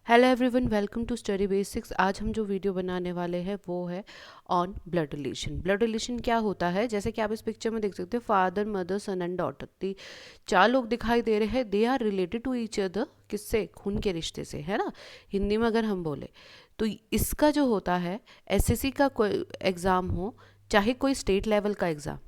Hello everyone, welcome to study basics. आज हम जो वीडियो बनाने वाले हैं वो है on blood relation. Blood relation क्या होता है, जैसे कि आप इस पिक्चर में देख सकते हो, father, mother, son and daughter, चार लोग दिखाई दे रहे हैं। They are related to each other, किससे? खून के रिश्ते से, है ना। हिंदी में अगर हम बोले तो इसका जो होता है, एसएससी का कोई एग्ज़ाम हो, चाहे कोई स्टेट लेवल का एग्ज़ाम,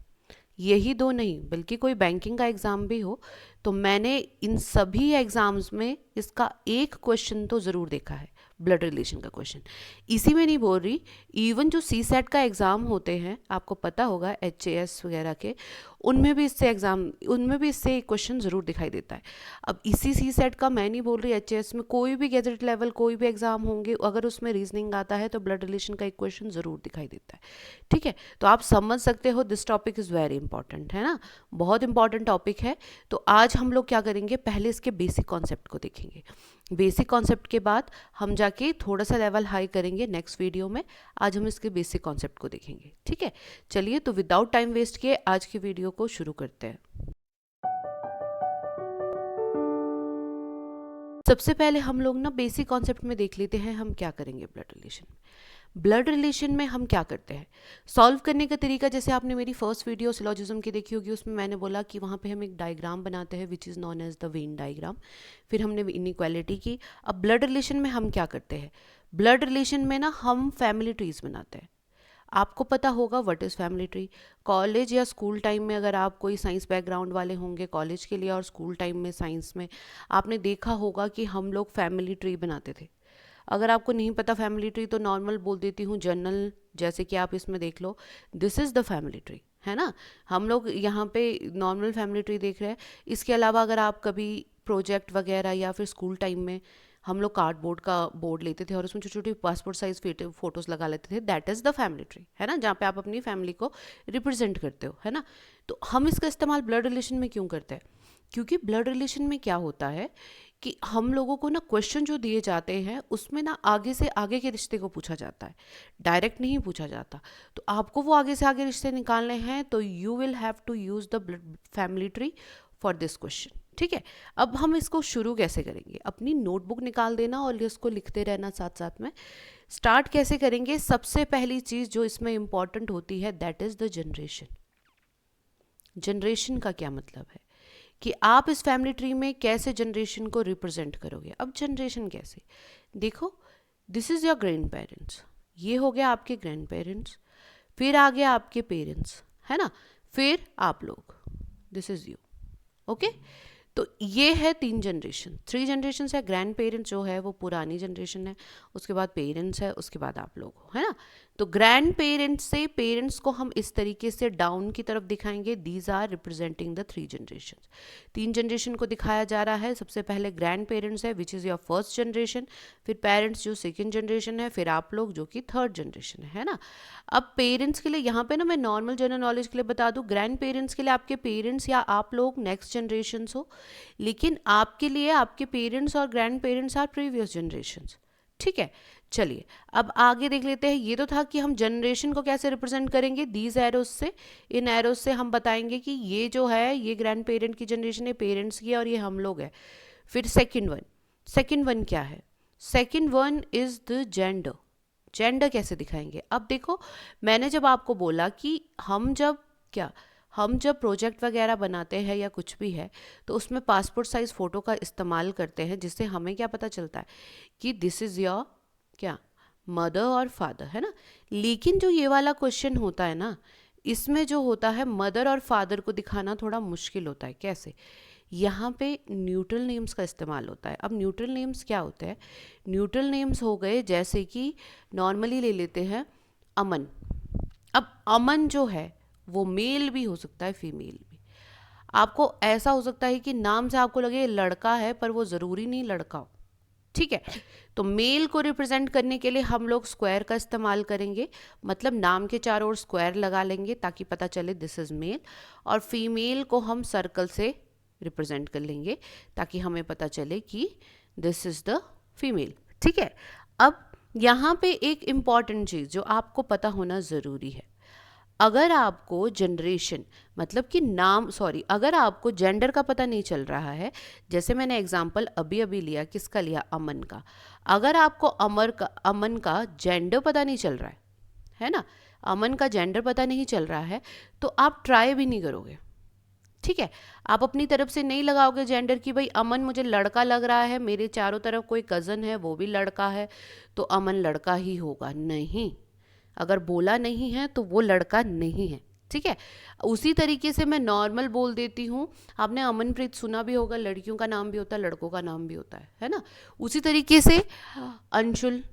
यही दो नहीं बल्कि कोई बैंकिंग का एग्ज़ाम भी हो, तो मैंने इन सभी एग्ज़ाम्स में इसका एक क्वेश्चन तो ज़रूर देखा है, ब्लड रिलेशन का क्वेश्चन। इसी में नहीं बोल रही, इवन जो सी सेट का एग्ज़ाम होते हैं, आपको पता होगा एचएएस वगैरह के, उनमें भी इससे एक क्वेश्चन ज़रूर दिखाई देता है। अब इसी सी सेट का मैं नहीं बोल रही, एचएएस में कोई भी गैजेट लेवल कोई भी एग्ज़ाम होंगे, अगर उसमें रीजनिंग आता है तो ब्लड रिलेशन का एक क्वेश्चन ज़रूर दिखाई देता है। ठीक है, तो आप समझ सकते हो this topic is very important, है ना, बहुत इंपॉर्टेंट टॉपिक है। तो आज हम लोग क्या करेंगे, पहले इसके बेसिक कॉन्सेप्ट को देखेंगे। बेसिक कॉन्सेप्ट के बाद हम जाके थोड़ा सा लेवल हाई करेंगे नेक्स्ट वीडियो में। आज हम इसके बेसिक कॉन्सेप्ट को देखेंगे, ठीक है। चलिए, तो विदाउट टाइम वेस्ट किए आज की वीडियो को शुरू करते हैं। सबसे पहले हम लोग ना बेसिक कॉन्सेप्ट में देख लेते हैं हम क्या करेंगे ब्लड रिलेशन में। ब्लड रिलेशन में हम क्या करते हैं, सॉल्व करने का तरीका, जैसे आपने मेरी फर्स्ट वीडियो सिलोजिज्म की देखी होगी, उसमें मैंने बोला कि वहाँ पे हम एक डायग्राम बनाते हैं which is known as the Venn diagram. फिर हमने इनइक्वालिटी की। अब ब्लड रिलेशन में हम क्या करते हैं, ब्लड रिलेशन में ना हम फैमिली ट्रीज बनाते हैं। आपको पता होगा what is family tree. College या स्कूल टाइम में, अगर आप कोई साइंस बैकग्राउंड वाले होंगे कॉलेज के लिए, और स्कूल टाइम में साइंस में आपने देखा होगा कि हम लोग फैमिली ट्री बनाते थे। अगर आपको नहीं पता फैमिली ट्री, तो नॉर्मल बोल देती हूँ, जनरल, जैसे कि आप इसमें देख लो, this is the family tree, है ना। हम लोग यहाँ पे नॉर्मल फैमिली ट्री देख रहे हैं। इसके अलावा अगर आप कभी प्रोजेक्ट वगैरह या फिर स्कूल टाइम में, हम लोग कार्डबोर्ड का बोर्ड लेते थे और उसमें छोटी छोटी पासपोर्ट साइज फोटोज लगा लेते थे, that is the family tree, है ना, जहाँ पे आप अपनी फैमिली को रिप्रेजेंट करते हो, है ना। तो हम इसका इस्तेमाल ब्लड रिलेशन में क्यों करते हैं, क्योंकि ब्लड रिलेशन में क्या होता है कि हम लोगों को ना क्वेश्चन जो दिए जाते हैं उसमें ना आगे से आगे के रिश्ते को पूछा जाता है, डायरेक्ट नहीं पूछा जाता। तो आपको वो आगे से आगे रिश्ते निकालने हैं, तो you will have to use the blood family tree for this question, ठीक है। अब हम इसको शुरू कैसे करेंगे, अपनी नोटबुक निकाल देना और इसको लिखते रहना साथ साथ में। स्टार्ट कैसे करेंगे, सबसे पहली चीज़ जो इसमें इंपॉर्टेंट होती है that is the generation. Generation का क्या मतलब है कि आप इस फैमिली ट्री में कैसे जनरेशन को रिप्रेजेंट करोगे। अब जनरेशन कैसे, देखो, this is your grand parents, ये हो गया आपके ग्रैंड पेरेंट्स, फिर आ गया आपके पेरेंट्स, है ना, फिर आप लोग, दिस इज़ यू, ओके। तो ये है तीन जनरेशन, थ्री जनरेशन है। ग्रैंड पेरेंट्स जो है वो पुरानी जनरेशन है, उसके बाद पेरेंट्स है, उसके बाद आप लोग हो, है ना। तो ग्रैंड पेरेंट्स से पेरेंट्स को हम इस तरीके से डाउन की तरफ दिखाएंगे, these are representing the three generation. तीन जनरेशन को दिखाया जा रहा है। सबसे पहले ग्रैंड पेरेंट्स है which is your first generation, फिर पेरेंट्स जो सेकेंड जनरेशन है, फिर आप लोग जो कि थर्ड जनरेशन है ना। अब पेरेंट्स के लिए यहाँ पे ना मैं नॉर्मल जनरल नॉलेज के लिए बता दूँ, ग्रैंड पेरेंट्स के लिए आपके पेरेंट्स या आप लोग नेक्स्ट जनरेशन हो, लेकिन आपके लिए आपके पेरेंट्स और grand parents our previous generation, ठीक है। चलिए अब आगे देख लेते हैं। ये तो था कि हम जनरेशन को कैसे रिप्रेजेंट करेंगे, दीज एरोज से, इन एरोज से हम बताएंगे कि ये जो है ये ग्रैंड पेरेंट की जनरेशन है, पेरेंट्स की, और ये हम लोग है। फिर सेकेंड वन क्या है, second one is the gender. Gender कैसे दिखाएंगे, अब देखो, मैंने जब आपको बोला कि हम जब प्रोजेक्ट वगैरह बनाते हैं या कुछ भी है, तो उसमें पासपोर्ट साइज फ़ोटो का इस्तेमाल करते हैं, जिससे हमें क्या पता चलता है कि दिस इज़ योर क्या मदर और फादर, है ना। लेकिन जो ये वाला क्वेश्चन होता है ना, इसमें जो होता है मदर और फादर को दिखाना थोड़ा मुश्किल होता है। कैसे, यहाँ पे न्यूट्रल नेम्स का इस्तेमाल होता है। अब न्यूट्रल नेम्स क्या होते हैं, न्यूट्रल नेम्स हो गए, जैसे कि नॉर्मली ले लेते हैं अमन। अब अमन जो है वो मेल भी हो सकता है, फीमेल भी। आपको ऐसा हो सकता है कि नाम से आपको लगे लड़का है, पर वो ज़रूरी नहीं लड़का हो, ठीक है। तो मेल को रिप्रेजेंट करने के लिए हम लोग स्क्वायर का इस्तेमाल करेंगे, मतलब नाम के चारों ओर स्क्वायर लगा लेंगे ताकि पता चले दिस इज़ मेल, और फीमेल को हम सर्कल से रिप्रेजेंट कर लेंगे ताकि हमें पता चले कि दिस इज़ द फीमेल, ठीक है। अब यहाँ पे एक इम्पॉर्टेंट चीज़ जो आपको पता होना ज़रूरी है, अगर आपको जनरेशन मतलब कि नाम अगर आपको जेंडर का पता नहीं चल रहा है, जैसे मैंने एग्जांपल अभी अभी लिया, किसका लिया, अमन का। अगर आपको अमन का जेंडर पता नहीं चल रहा है ना, अमन का जेंडर पता नहीं चल रहा है, तो आप ट्राई भी नहीं करोगे। ठीक है, आप अपनी तरफ से नहीं लगाओगे जेंडर कि भाई अमन मुझे लड़का लग रहा है, मेरे चारों तरफ कोई कज़न है वो भी लड़का है, तो अमन लड़का ही होगा। नहीं, अगर बोला नहीं है तो वो लड़का नहीं है। ठीक है, उसी तरीके से मैं नॉर्मल बोल देती हूँ। आपने अमनप्रीत सुना भी होगा, लड़कियों का नाम भी होता है, लड़कों का नाम भी होता है ना। उसी तरीके से Anshul,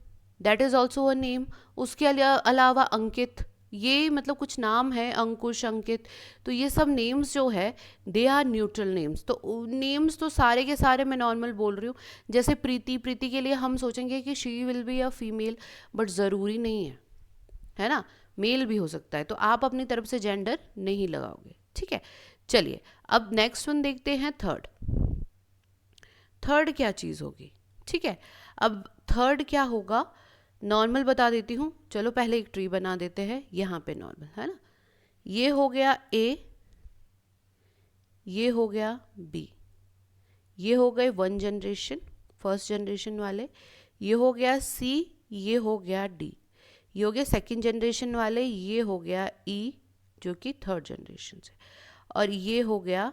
that is also a name. उसके अलावा अंकित, ये मतलब कुछ नाम है, अंकुश, अंकित, तो ये सब नेम्स जो है दे आर न्यूट्रल नेम्स। तो नेम्स तो सारे के सारे मैं नॉर्मल बोल रही हूँ। जैसे प्रीति, प्रीति के लिए हम सोचेंगे कि she will be a female, but ज़रूरी नहीं है ना, मेल भी हो सकता है। तो आप अपनी तरफ से जेंडर नहीं लगाओगे। ठीक है, चलिए अब नेक्स्ट वन देखते हैं, थर्ड। थर्ड क्या चीज़ होगी? ठीक है, अब थर्ड क्या होगा, नॉर्मल बता देती हूँ। चलो पहले एक ट्री बना देते हैं, यहाँ पे नॉर्मल है ना। ये हो गया ए, ये हो गया बी, ये हो गए वन जनरेशन, फर्स्ट जनरेशन वाले। ये हो गया सी, ये हो गया डी, ये हो गया सेकेंड जनरेशन वाले, ये हो गया ई जो कि थर्ड जनरेशन से, और ये हो गया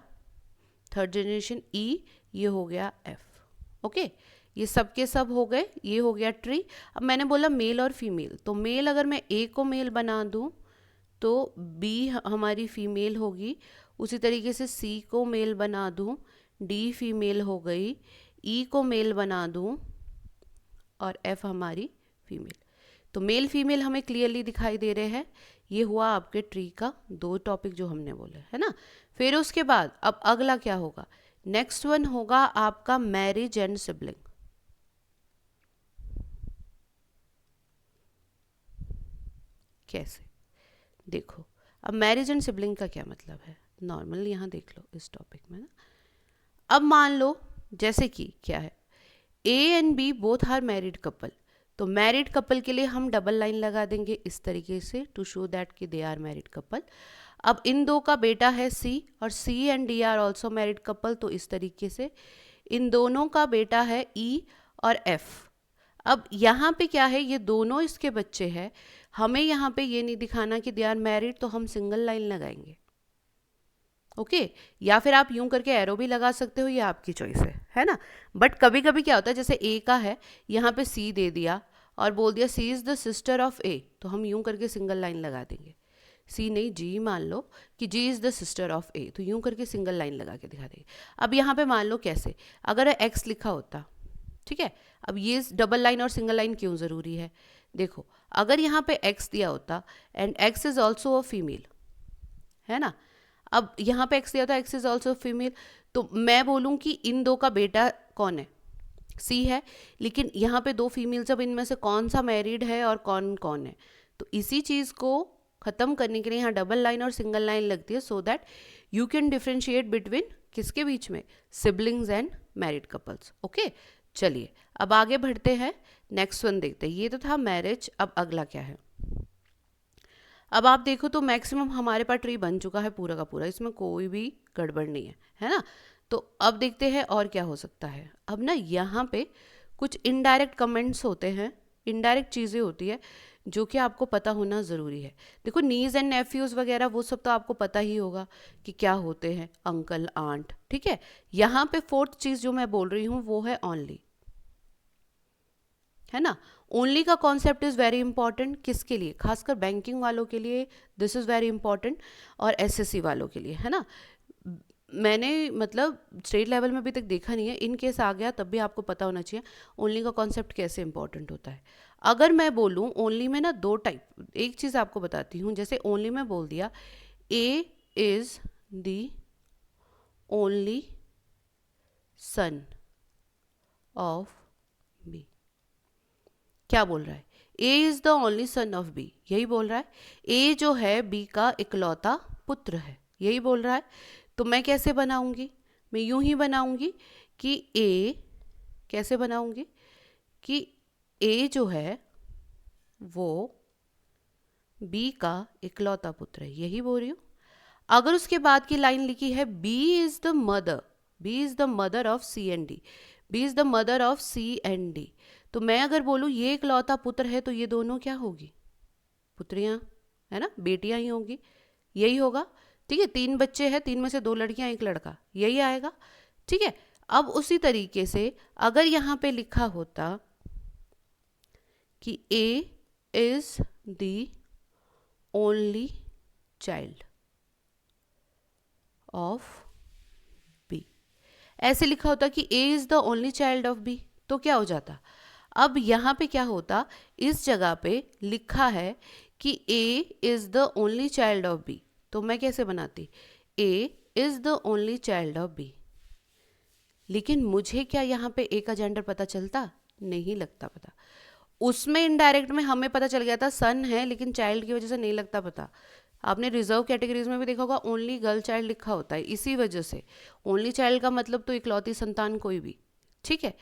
थर्ड जनरेशन ई, ये हो गया एफ। ओके, ये सब के सब हो गए, ये हो गया ट्री। अब मैंने बोला मेल और फीमेल, तो मेल अगर मैं ए को मेल बना दूं तो बी हमारी फीमेल होगी। उसी तरीके से सी को मेल बना दूं, डी फीमेल हो गई, ई को मेल बना दूं और एफ हमारी फीमेल। तो मेल फीमेल हमें क्लियरली दिखाई दे रहे हैं। ये हुआ आपके ट्री का दो टॉपिक जो हमने बोले है ना। फिर उसके बाद अब अगला क्या होगा, नेक्स्ट वन होगा आपका मैरिज एंड सिबलिंग। कैसे, देखो अब मैरिज एंड सिबलिंग का क्या मतलब है, नॉर्मल यहाँ देख लो इस टॉपिक में ना। अब मान लो जैसे कि क्या है, A and B both are married couple, तो मैरिड कपल के लिए हम डबल लाइन लगा देंगे इस तरीके से टू शो दैट कि दे आर मैरिड कपल। अब इन दो का बेटा है सी, और C and D are also married couple, तो इस तरीके से इन दोनों का बेटा है ई और एफ। अब यहाँ पे क्या है, ये दोनों इसके बच्चे हैं, हमें यहाँ पे ये नहीं दिखाना कि दे आर मैरिड, तो हम सिंगल लाइन लगाएंगे। ओके, या फिर आप यूं करके एरो भी लगा सकते हो, ये आपकी चॉइस है ना। बट कभी कभी क्या होता है, जैसे ए का है, यहाँ पे सी दे दिया और बोल दिया सी इज़ द सिस्टर ऑफ ए, तो हम यूं करके सिंगल लाइन लगा देंगे। सी नहीं, जी मान लो कि जी इज़ द सिस्टर ऑफ ए, तो यूं करके सिंगल लाइन लगा के दिखा देंगे। अब यहाँ पे मान लो कैसे, अगर एक्स लिखा होता, ठीक है, अब ये डबल लाइन और सिंगल लाइन क्यों ज़रूरी है, देखो अगर यहाँ पे एक्स दिया होता and x is also a female, है ना। अब यहाँ पे एक्स दिया था, एक्स इज ऑल्सो फीमेल, तो मैं बोलूँ कि इन दो का बेटा कौन है, सी है, लेकिन यहाँ पे दो फीमेल्स, अब इनमें से कौन सा मैरिड है और कौन कौन है, तो इसी चीज़ को ख़त्म करने के लिए यहाँ डबल लाइन और सिंगल लाइन लगती है, so that you can differentiate between किसके बीच में, siblings and married couples. Okay, चलिए अब आगे बढ़ते हैं, नेक्स्ट वन देखते हैं। ये तो था मैरिज, अब अगला क्या है। अब आप देखो तो मैक्सिमम हमारे पास ट्री बन चुका है पूरा का पूरा, इसमें कोई भी गड़बड़ नहीं है ना। तो अब देखते हैं और क्या हो सकता है। अब ना यहाँ पे कुछ इनडायरेक्ट कमेंट्स होते हैं, इनडायरेक्ट चीज़ें होती है जो कि आपको पता होना ज़रूरी है। देखो नीज एंड नेफ्यूज़ वगैरह वो सब तो आपको पता ही होगा कि क्या होते हैं, अंकल आंट, ठीक है। यहाँ पे फोर्थ चीज़ जो मैं बोल रही हूँ वो है ओनली, है ना। ओनली का कॉन्सेप्ट इज़ वेरी इंपॉर्टेंट, किसके लिए, खासकर बैंकिंग वालों के लिए दिस इज़ वेरी इंपॉर्टेंट, और एसएससी वालों के लिए, है ना। मैंने मतलब स्टेट लेवल में अभी तक देखा नहीं है, इन केस आ गया तब भी आपको पता होना चाहिए ओनली का कॉन्सेप्ट कैसे इंपॉर्टेंट होता है। अगर मैं बोलूँ ओनली में ना दो टाइप, एक चीज़ आपको बताती हूँ, जैसे ओनली में बोल दिया A is the only son of B, क्या बोल रहा है, A is the only son of B, यही बोल रहा है। ए जो है बी का इकलौता पुत्र है, यही बोल रहा है। तो मैं कैसे बनाऊंगी, मैं यूं ही बनाऊंगी कि ए, कैसे बनाऊंगी कि ए जो है वो बी का इकलौता पुत्र है, यही बोल रही हूँ। अगर उसके बाद की लाइन लिखी है B is the mother, B is the mother of C and D, B is the mother of C and D, तो मैं अगर बोलूँ ये इकलौता पुत्र है तो ये दोनों क्या होगी, पुत्रियाँ, है ना, बेटियां ही होंगी, यही होगा। ठीक है, 3 बच्चे हैं, 3 में से 2 लड़कियां 1 लड़का, यही आएगा। ठीक है, अब उसी तरीके से अगर यहाँ पे लिखा होता कि A is the only child of B, ऐसे लिखा होता कि A is the only child of B, तो क्या हो जाता, अब यहाँ पे क्या होता, इस जगह पे लिखा है कि A is the only child of B, तो मैं कैसे बनाती, A is the only child of B, लेकिन मुझे क्या यहाँ पे ए का जेंडर पता चलता, नहीं लगता पता। उसमें इनडायरेक्ट में हमें पता चल गया था सन है, लेकिन चाइल्ड की वजह से नहीं लगता पता। आपने रिजर्व कैटेगरीज में भी देखा होगा ओनली गर्ल चाइल्ड लिखा होता है, इसी वजह से ओनली चाइल्ड का मतलब तो इकलौती संतान कोई भी। ठीक है,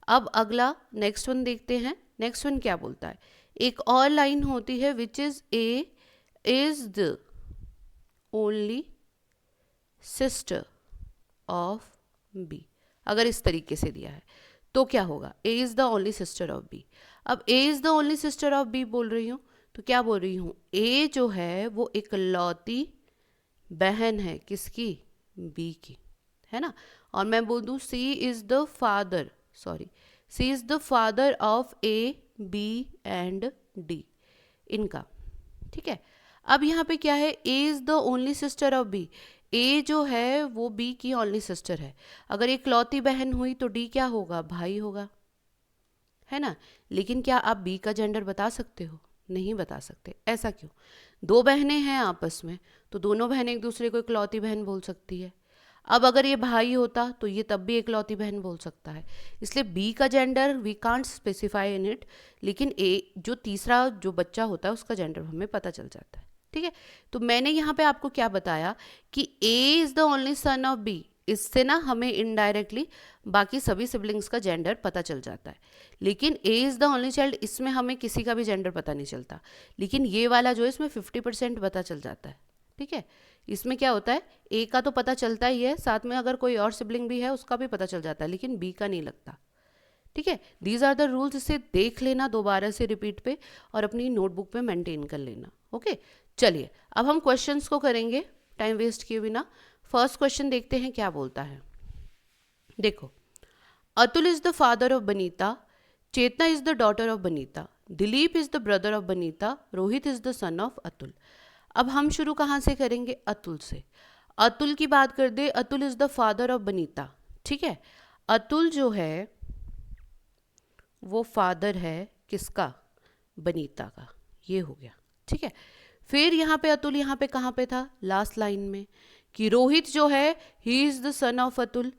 अब अगला नेक्स्ट वन देखते हैं। नेक्स्ट वन क्या बोलता है, एक और लाइन होती है which is A is the only sister of B, अगर इस तरीके से दिया है तो क्या होगा, A is the only sister of B. अब A is the only sister of B बोल रही हूँ तो क्या बोल रही हूँ, ए जो है वो इकलौती बहन है किसकी, बी की, है ना। और मैं बोल दूँ C is the father, sorry C is the father of A B and D, इनका। ठीक है, अब यहाँ पे क्या है, A is the only sister of B, A जो है वो बी की ओनली सिस्टर है, अगर इकलौती बहन हुई तो डी क्या होगा, भाई होगा, है ना। लेकिन क्या आप बी का जेंडर बता सकते हो, नहीं बता सकते, ऐसा क्यों, 2 बहनें हैं आपस में तो दोनों बहनें एक दूसरे को इकलौती बहन बोल सकती है। अब अगर ये भाई होता तो ये तब भी इकलौती बहन बोल सकता है, इसलिए बी का gender we can't specify in it, लेकिन ए जो तीसरा जो बच्चा होता है उसका जेंडर हमें पता चल जाता है। ठीक है, तो मैंने यहाँ पे आपको क्या बताया कि A is the only son of B, इससे ना हमें इनडायरेक्टली बाकी सभी सिबलिंग्स का जेंडर पता चल जाता है, लेकिन ए इज़ द ओनली चाइल्ड इसमें हमें किसी का भी जेंडर पता नहीं चलता, लेकिन ये वाला जो है इसमें 50% पता चल जाता है। ठीक है, इसमें क्या होता है, ए का तो पता चलता ही है, साथ में अगर कोई और सिबलिंग भी है उसका भी पता चल जाता है, लेकिन बी का नहीं लगता। ठीक है, दीज आर द रूल्स, इसे देख लेना दोबारा से रिपीट पे और अपनी नोटबुक पे मेंटेन कर लेना। ओके, चलिए अब हम क्वेश्चंस को करेंगे टाइम वेस्ट किए बिना। फर्स्ट क्वेश्चन देखते हैं क्या बोलता है। देखो, Atul is the father of Banita, Chetna is the daughter of Banita, Dilip is the brother of Banita, Rohit is the son of Atul. अब हम शुरू कहाँ से करेंगे, अतुल से। अतुल की बात कर दे, Atul is the father of Banita. ठीक है, अतुल जो है वो फादर है किसका, बनीता का, ये हो गया। ठीक है, फिर यहाँ पे अतुल यहाँ पे कहाँ पे था, लास्ट लाइन में, कि रोहित जो है he is the son of Atul,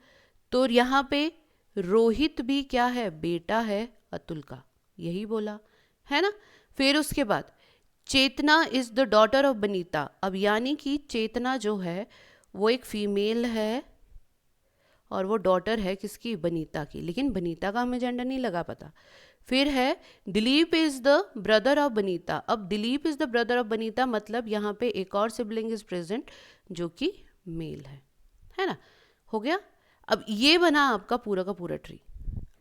तो यहाँ पे रोहित भी क्या है, बेटा है अतुल का, यही बोला है ना। फिर उसके बाद Chetna is the daughter of Banita, अब यानी कि चेतना जो है वो एक फीमेल है और वो डॉटर है किसकी, बनीता की, लेकिन बनीता का हमें जेंडर नहीं लगा पता। फिर है Dilip is the brother of Banita, अब Dilip is the brother of Banita मतलब यहाँ पे एक और सिबलिंग इज प्रेजेंट जो कि मेल है ना, हो गया। अब ये बना आपका पूरा का पूरा ट्री।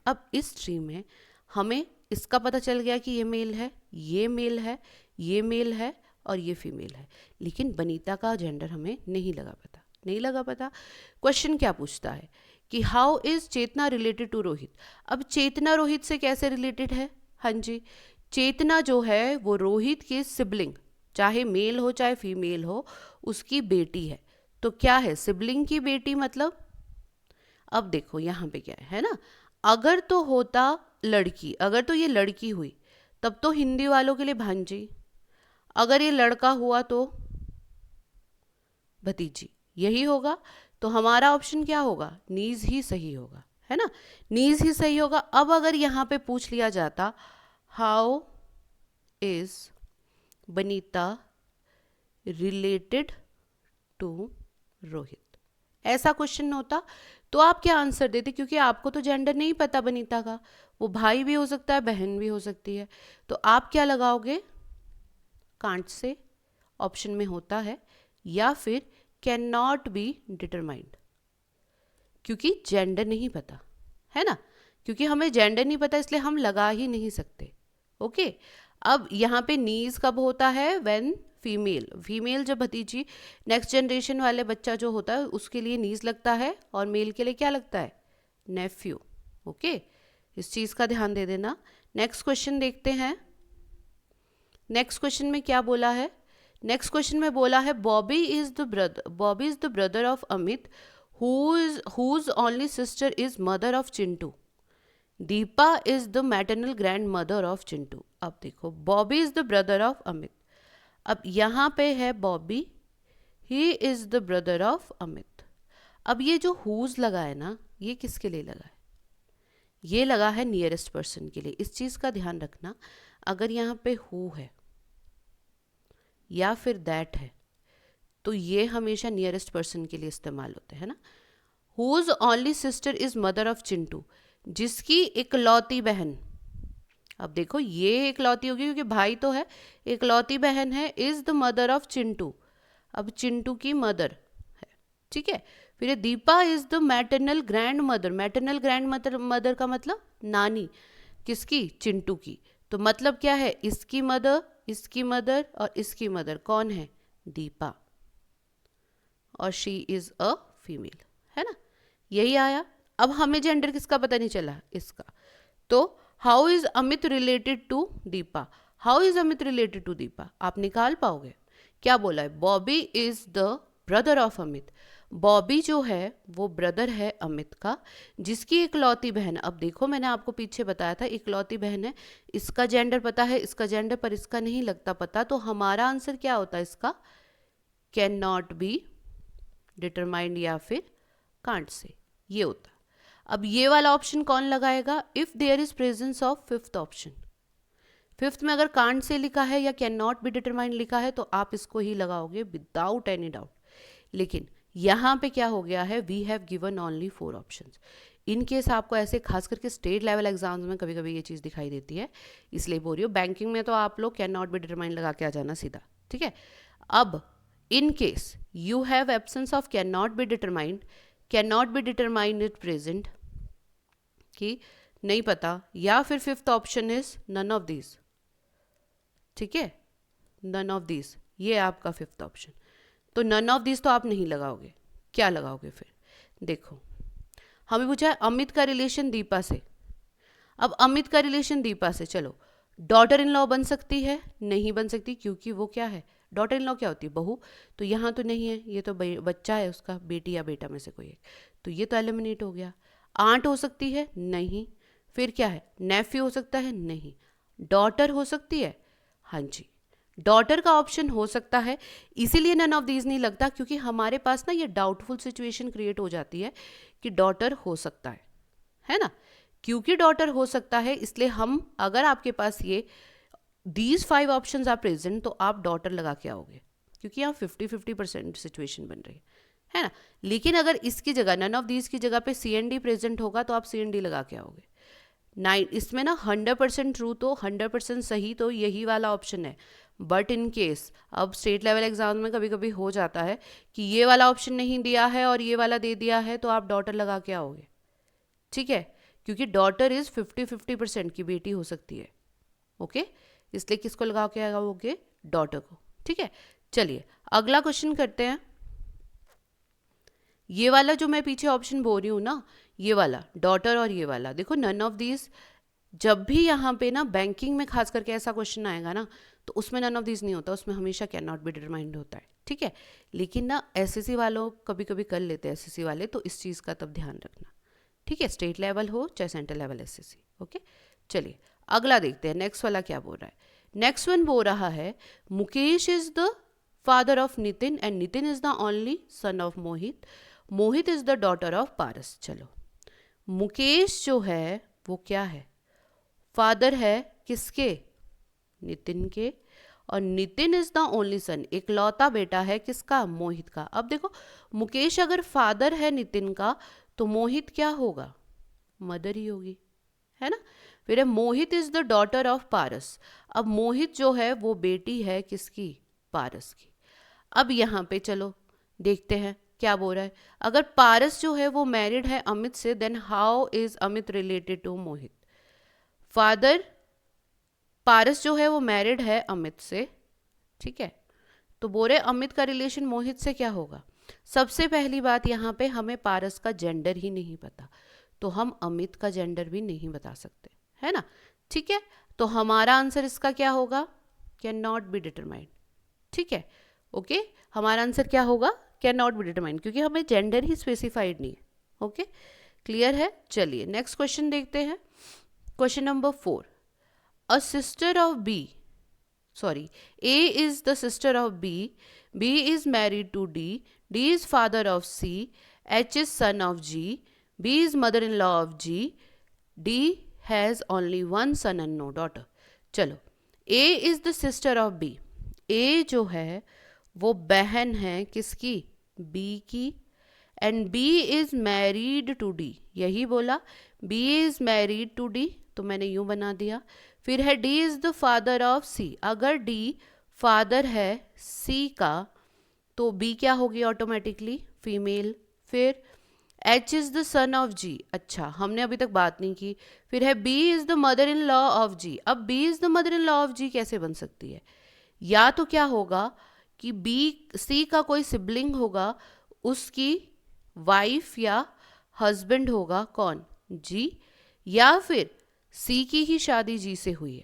अब इस ट्री में हमें इसका पता चल गया कि ये मेल है, ये मेल है, ये मेल है और ये फीमेल है, लेकिन बनीता का जेंडर हमें नहीं लगा पता, नहीं लगा पता। क्वेश्चन क्या पूछता है कि how is Chetna related to Rohit. अब चेतना रोहित से कैसे रिलेटेड है, हाँ जी, चेतना जो है वो रोहित की सिबलिंग, चाहे मेल हो चाहे फीमेल हो, उसकी बेटी है। तो क्या है, सिबलिंग की बेटी मतलब, अब देखो यहाँ पे क्या है ना, अगर तो होता लड़की, अगर तो ये लड़की हुई तब तो हिंदी वालों के लिए भांजी, अगर ये लड़का हुआ तो भतीजी, यही होगा। तो हमारा ऑप्शन क्या होगा, नीज ही सही होगा, है ना, नीज ही सही होगा। अब अगर यहाँ पे पूछ लिया जाता how is Banita related to Rohit, ऐसा क्वेश्चन होता तो आप क्या आंसर देते, क्योंकि आपको तो जेंडर नहीं पता बनीता का, वो भाई भी हो सकता है बहन भी हो सकती है, तो आप क्या लगाओगे, कांट से ऑप्शन में होता है, या फिर कैन नॉट बी डिटरमाइंड, क्योंकि जेंडर नहीं पता है ना, क्योंकि हमें जेंडर नहीं पता इसलिए हम लगा ही नहीं सकते। ओके, अब यहाँ पे नीज कब होता है, व्हेन फीमेल जब भतीजी नेक्स्ट जनरेशन वाले बच्चा जो होता है उसके लिए नीज लगता है, और मेल के लिए क्या लगता है, नेफ्यू। ओके, इस चीज का ध्यान दे देना। नेक्स्ट क्वेश्चन देखते हैं। नेक्स्ट क्वेश्चन में क्या बोला है, नेक्स्ट क्वेश्चन में बोला है Bobby is the brother of Amit whose only sister is mother of Chintu. Deepa is the maternal grand mother of Chintu. अब देखो Bobby is the brother of Amit, अब यहाँ पे है Bobby, he is the brother of Amit. अब ये जो हुज लगा है ना, ये किसके लिए लगा है, ये लगा है नियरेस्ट पर्सन के लिए। इस चीज का ध्यान रखना, अगर यहाँ पे हु है या फिर दैट है तो ये हमेशा नियरेस्ट पर्सन के लिए इस्तेमाल होते हैं ना। Whose only sister is mother of Chintu, जिसकी इकलौती बहन, अब देखो ये इकलौती होगी क्योंकि भाई तो है, इकलौती बहन है, is the mother of Chintu, अब चिंटू की मदर है, ठीक है। फिर Deepa is the maternal grand mother, maternal grand mother का मतलब नानी, किसकी, चिंटू की। तो मतलब क्या है, इसकी मदर और इसकी मदर कौन है, दीपा, और शी इज अ फीमेल, है ना, यही आया। अब हमें जेंडर किसका पता नहीं चला, इसका। तो how is Amit related to Deepa, how is Amit related to Deepa, आप निकाल पाओगे। क्या बोला है, Bobby is the brother of Amit, Bobby जो है वो ब्रदर है अमित का, जिसकी इकलौती बहन, अब देखो मैंने आपको पीछे बताया था इकलौती बहन है, इसका जेंडर पता है, इसका जेंडर पर इसका नहीं लगता पता, तो हमारा आंसर क्या होता है इसका, कैन नॉट बी डिटरमाइंड या फिर कांट से, ये होता। अब ये वाला ऑप्शन कौन लगाएगा, if there is presence of fifth option, fifth में अगर कांट से लिखा है या कैन नॉट बी डिटरमाइंड लिखा है तो आप इसको ही लगाओगे विदाउट एनी डाउट। लेकिन यहाँ पे क्या हो गया है, we have given only 4 options. In case आपको ऐसे खास करके स्टेट लेवल एग्जाम्स में कभी कभी ये चीज़ दिखाई देती है, इसलिए बोल रही हूँ। बैंकिंग में तो आप लोग कैन नॉट बी डिटरमाइंड लगा के आ जाना सीधा, ठीक है। अब in case you have absence of can not be determined it present, कि नहीं पता, या फिर fifth option is none of these, ठीक है, नन ऑफ दीज, ये आपका फिफ्थ ऑप्शन। तो नन ऑफ दीज तो आप नहीं लगाओगे, क्या लगाओगे फिर, देखो हमें पूछा है अमित का रिलेशन दीपा से। अब अमित का रिलेशन दीपा से, चलो डॉटर इन लॉ बन सकती है, नहीं बन सकती, क्योंकि वो क्या है, डॉटर इन लॉ क्या होती है, बहू, तो यहाँ तो नहीं है, ये तो बच्चा है उसका, बेटी या बेटा में से कोई एक, तो ये तो एलिमिनेट हो गया। आंट हो सकती है, नहीं, फिर क्या है, नेफ्यू हो सकता है, नहीं, डॉटर हो सकती है, हाँ जी, डॉटर का ऑप्शन हो सकता है, इसीलिए नन ऑफ दीज नहीं लगता, क्योंकि हमारे पास ना ये डाउटफुल सिचुएशन क्रिएट हो जाती है कि डॉटर हो सकता है ना, क्योंकि डॉटर हो सकता है इसलिए हम, अगर आपके पास ये दीज 5 ऑप्शंस आर प्रेजेंट तो आप डॉटर लगा के आओगे, क्योंकि यहाँ 50-50% सिचुएशन बन रही है ना। लेकिन अगर इसकी जगह नन ऑफ दीज की जगह पे CND प्रेजेंट होगा तो आप CND लगा के आओगे। इसमें ना 100% ट्रू तो 100% सही तो यही वाला ऑप्शन है, बट इन केस अब स्टेट लेवल एग्जाम में कभी कभी हो जाता है कि ये वाला ऑप्शन नहीं दिया है और ये वाला दे दिया है, तो आप डॉटर लगा के आओगे, ठीक है, क्योंकि डॉटर इज 50-50% की बेटी हो सकती है, ओके, इसलिए किसको लगा के आओगे, डॉटर को, ठीक है। चलिए अगला क्वेश्चन करते हैं। ये वाला जो मैं पीछे ऑप्शन बोल रही हूँ ना, ये वाला डॉटर और ये वाला, देखो नन ऑफ दीज, जब भी यहाँ पे ना बैंकिंग में खास करके ऐसा क्वेश्चन आएगा ना तो उसमें नन ऑफ दीज नहीं होता, उसमें हमेशा कैन नॉट बी डिटरमाइंड होता है, ठीक है। लेकिन ना SSC वालों कभी कभी कर लेते हैं SSC वाले, तो इस चीज़ का तब ध्यान रखना, ठीक है, स्टेट लेवल हो चाहे सेंट्रल लेवल SSC, ओके। चलिए अगला देखते हैं, नेक्स्ट वाला क्या बोल रहा है। नेक्स्ट वन बोल रहा है Mukesh is the father of Nitin and Nitin is the only son of Mohit, Mohit is the daughter of Paras. चलो मुकेश जो है वो क्या है, फादर है किसके, नितिन के, और नितिन इज द ओनली सन, इकलौता बेटा है किसका, मोहित का। अब देखो मुकेश अगर फादर है नितिन का तो मोहित क्या होगा, मदर ही होगी, है ना। फिर है मोहित इज द डॉटर ऑफ पारस। अब मोहित जो है वो बेटी है किसकी? पारस की। अब यहाँ पे चलो देखते हैं क्या बोल रहा है। अगर पारस जो है वो मैरिड है अमित से, then how is Amit related to Mohit? Father, Paras जो है वो मैरिड है अमित से, ठीक है, तो बोल रहे अमित का रिलेशन मोहित से क्या होगा? सबसे पहली बात यहाँ पे हमें पारस का जेंडर ही नहीं पता, तो हम अमित का जेंडर भी नहीं बता सकते, है ना? ठीक है, तो हमारा आंसर इसका क्या होगा? Can not be determined. ठीक है, ओके, हमारा आंसर क्या होगा? कैन नॉट बी डिटरमाइंड, क्योंकि हमें जेंडर ही स्पेसिफाइड नहीं है। ओके, क्लियर है? चलिए नेक्स्ट क्वेश्चन देखते हैं। Question number 4, a sister of B, sorry, A is the sister of B, B is married to D, D is father of C, H is son of G, B is mother-in-law of G, D has only one son and no daughter. चलो, A is the sister of B, A जो है वो बहन है किसकी? B की, and B is married to D, यही बोला, B is married to D, तो मैंने यूं बना दिया। फिर है D is the father of C, अगर D फादर है C का तो B क्या होगी? Automatically female. फिर H is the son of G, अच्छा हमने अभी तक बात नहीं की। फिर है B is the mother in law of G, अब B is the mother in law of G कैसे बन सकती है? या तो क्या होगा कि B C का कोई सिबलिंग होगा, उसकी वाइफ या हस्बैंड होगा कौन? G, या फिर सी की ही शादी जी से हुई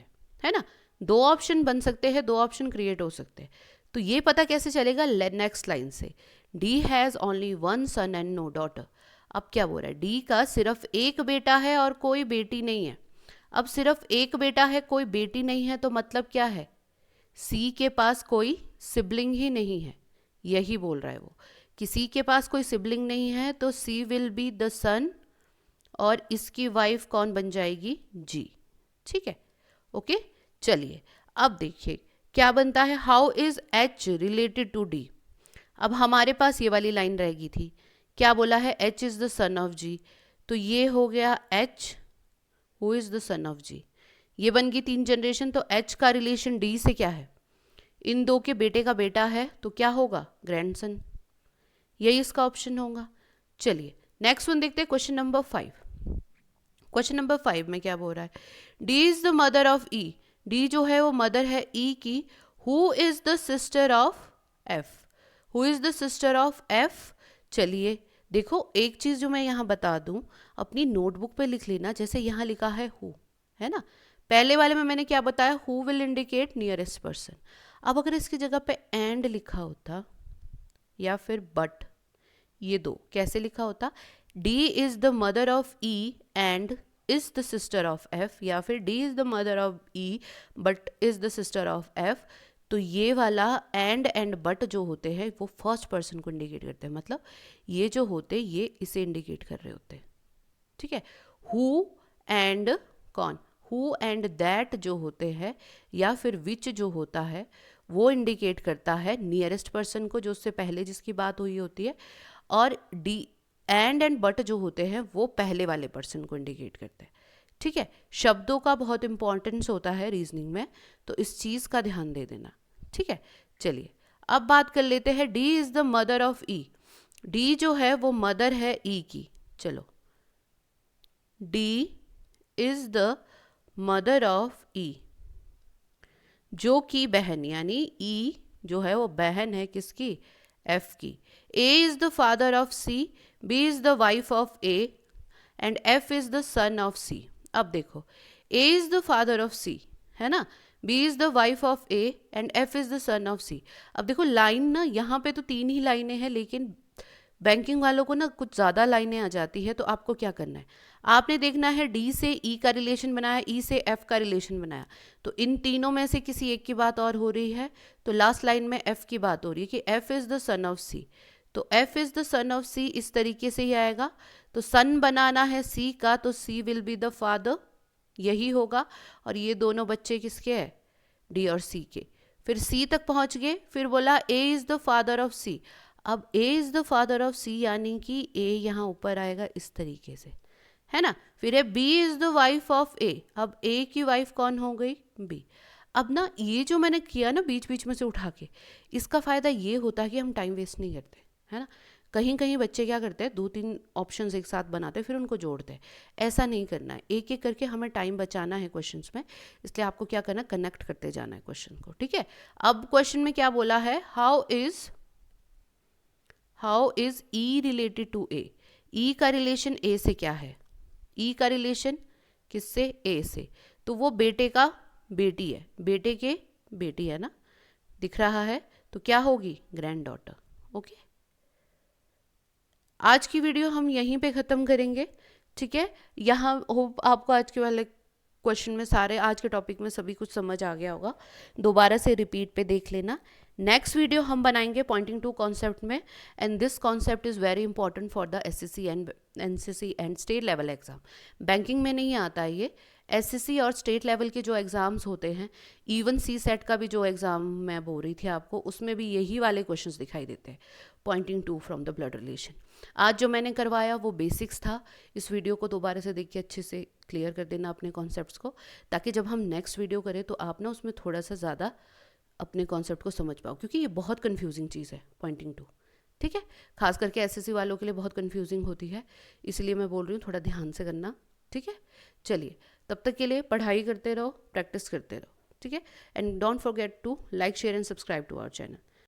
है ना? दो ऑप्शन बन सकते हैं, दो ऑप्शन क्रिएट हो सकते हैं। तो ये पता कैसे चलेगा? नेक्स्ट लाइन से, D has only one son and no daughter. अब क्या बोल रहा है? डी का सिर्फ एक बेटा है और कोई बेटी नहीं है। अब सिर्फ एक बेटा है, कोई बेटी नहीं है, तो मतलब क्या है? सी के पास कोई सिबलिंग ही नहीं है, यही बोल रहा है वो, कि सी के पास कोई सिबलिंग नहीं है, तो सी विल बी द सन और इसकी वाइफ कौन बन जाएगी? जी। ठीक है, ओके, चलिए अब देखिए क्या बनता है। How is H related to D? अब हमारे पास ये वाली लाइन रहेगी थी, क्या बोला है? H is the son of G, तो ये हो गया H who is the son of G, ये बन गई 3 जनरेशन। तो एच का रिलेशन डी से क्या है? इन दो के बेटे का बेटा है, तो क्या होगा? ग्रैंडसन, यही इसका ऑप्शन होगा। चलिए नेक्स्ट वन देखते हैं, क्वेश्चन नंबर 5। क्वेश्चन नंबर 5 में क्या बोल रहा है? D is the mother of E, D जो है वो मदर है ई की। Who is the sister of F, who is the sister of F? चलिए देखो, एक चीज जो मैं यहाँ बता दूं, अपनी नोटबुक पे लिख लेना, जैसे यहाँ लिखा है हु, है ना? पहले वाले में मैंने क्या बताया? Who will indicate nearest person. अब अगर इसकी जगह पे एंड लिखा होता या फिर बट, ये दो कैसे लिखा होता? D is the mother of E and is the sister of F, या फिर D is the mother of E but is the sister of F. तो ये वाला एंड बट जो होते हैं वो फर्स्ट पर्सन को इंडिकेट करते हैं, मतलब ये जो होते ये इसे इंडिकेट कर रहे होते हैं। ठीक है, हु एंड कौन? हु एंड दैट जो होते हैं या फिर विच जो होता है वो इंडिकेट करता है नियरेस्ट पर्सन को, जो उससे पहले जिसकी बात हुई होती है, और डी एंड बट जो होते हैं वो पहले वाले पर्सन को इंडिकेट करते हैं। ठीक है, शब्दों का बहुत इंपॉर्टेंस होता है रीजनिंग में, तो इस चीज़ का ध्यान दे देना। ठीक है, चलिए अब बात कर लेते हैं, D is the mother of E, D जो है वो मदर है ई की। चलो, D is the mother of E, जो कि बहन, यानी ई जो है वो बहन है किसकी? एफ की। A is the father of C, B is the wife of A and F is the son of C. अब देखो, A is the father of C, है ना, B is the wife of A and F is the son of C. अब देखो line ना, यहाँ पे तो 3 ही लाइनें हैं, लेकिन बैंकिंग वालों को ना कुछ ज़्यादा लाइनें आ जाती है, तो आपको क्या करना है? आपने देखना है डी से ई का रिलेशन बनाया, ई से एफ का रिलेशन बनाया, तो इन तीनों में से किसी एक की बात और हो रही है, तो लास्ट लाइन में एफ की बात हो रही है कि F is the son of C, तो F is the son of C इस तरीके से ही आएगा। तो सन बनाना है सी का, तो सी विल बी द फादर, यही होगा, और ये दोनों बच्चे किसके हैं? डी और सी के। फिर सी तक पहुंच गए, फिर बोला A is the father of C. अब A is the father of C यानी कि ए यहाँ ऊपर आएगा इस तरीके से, है ना। फिर है B is the wife of A, अब ए की वाइफ कौन हो गई, बी। अब ना ये जो मैंने किया ना बीच बीच में से उठा के, इसका फ़ायदा ये होता है कि हम टाइम वेस्ट नहीं करते, है ना। कहीं कहीं बच्चे क्या करते हैं, 2-3 ऑप्शंस एक साथ बनाते हैं फिर उनको जोड़ते हैं, ऐसा नहीं करना है। एक एक करके हमें टाइम बचाना है क्वेश्चंस में, इसलिए आपको क्या करना है, कनेक्ट करते जाना है क्वेश्चन को, ठीक है। अब क्वेश्चन में क्या बोला है, how is E related to A, E का रिलेशन ए से क्या है, ई का रिलेशन किससे, ए से, तो वो बेटे का बेटी है, बेटे के बेटी है ना, दिख रहा है, तो क्या होगी, ग्रैंड डॉटर। ओके, आज की वीडियो हम यहीं पे ख़त्म करेंगे, ठीक है। यहाँ होप आपको आज के वाले क्वेश्चन में सारे, आज के टॉपिक में सभी कुछ समझ आ गया होगा। दोबारा से रिपीट पे देख लेना। नेक्स्ट वीडियो हम बनाएंगे पॉइंटिंग टू कॉन्सेप्ट में, and this concept is very important for the assessee and NCC and state level exam. Banking में नहीं आता है ये, एसएससी और स्टेट लेवल के जो एग्ज़ाम्स होते हैं, इवन सी सेट का भी जो एग्ज़ाम मैं बोल रही थी आपको, उसमें भी यही वाले क्वेश्चंस दिखाई देते हैं, pointing to from the blood relation. आज जो मैंने करवाया वो बेसिक्स था, इस वीडियो को दोबारा से देख के अच्छे से क्लियर कर देना अपने कॉन्सेप्ट्स को, ताकि जब हम नेक्स्ट वीडियो करें तो आप ना उसमें थोड़ा सा ज़्यादा अपने कॉन्सेप्ट को समझ पाओ, क्योंकि ये बहुत कन्फ्यूजिंग चीज़ है पॉइंटिंग टू, ठीक है। खास करके एसएससी वालों के लिए बहुत कन्फ्यूजिंग होती है, इसलिए मैं बोल रही हूँ थोड़ा ध्यान से करना, ठीक है। चलिए, तब तक के लिए पढ़ाई करते रहो, प्रैक्टिस करते रहो, ठीक है। And don't forget to like, share and subscribe to our channel.